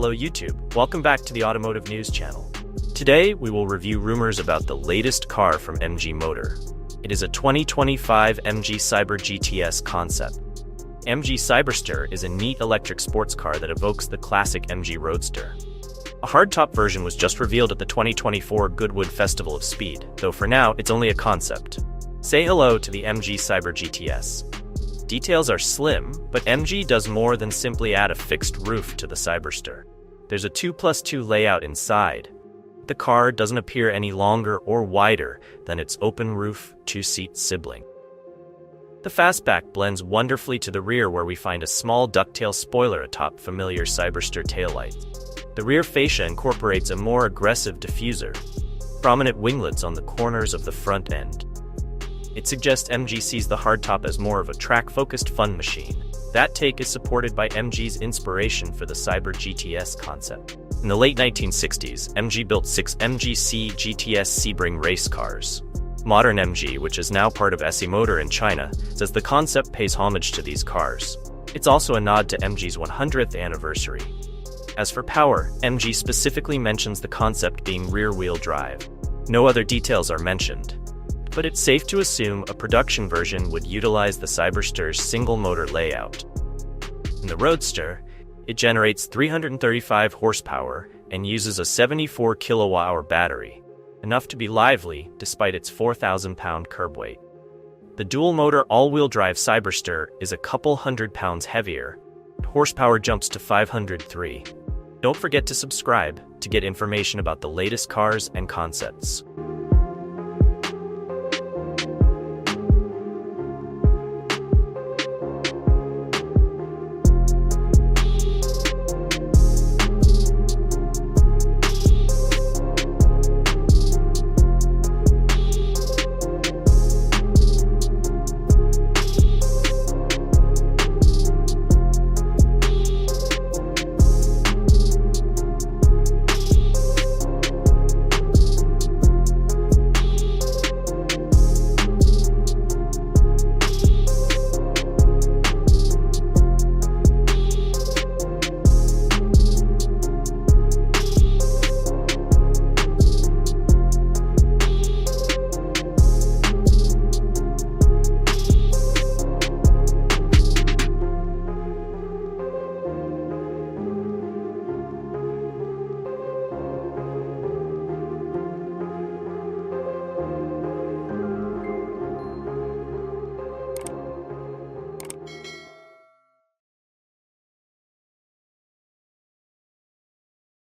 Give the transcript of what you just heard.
Hello YouTube, welcome back to the Automotive News channel. Today we will review rumors about the latest car from MG Motor. It is a 2025 MG Cyber GTS Concept. MG Cyberster is a neat electric sports car that evokes the classic MG Roadster. A hardtop version was just revealed at the 2024 Goodwood Festival of Speed, though for now it's only a concept. Say hello to the MG Cyber GTS. Details are slim, but MG does more than simply add a fixed roof to the Cyberster. There's a 2+2 layout inside. The car doesn't appear any longer or wider than its open roof, two-seat sibling. The fastback blends wonderfully to the rear, where we find a small ducktail spoiler atop familiar Cyberster taillights. The rear fascia incorporates a more aggressive diffuser, prominent winglets on the corners of the front end. It suggests MG sees the hardtop as more of a track-focused fun machine. That take is supported by MG's inspiration for the Cyber GTS concept. In the late 1960s, MG built 6 MG GTS Sebring race cars. Modern MG, which is now part of SE Motor in China, says the concept pays homage to these cars. It's also a nod to MG's 100th anniversary. As for power, MG specifically mentions the concept being rear-wheel drive. No other details are mentioned, but it's safe to assume a production version would utilize the Cyberster's single-motor layout. In the Roadster, it generates 335 horsepower and uses a 74 kilowatt-hour battery, enough to be lively despite its 4,000-pound curb weight. The dual-motor all-wheel drive Cyberster is a couple hundred pounds heavier. Horsepower jumps to 503. Don't forget to subscribe to get information about the latest cars and concepts.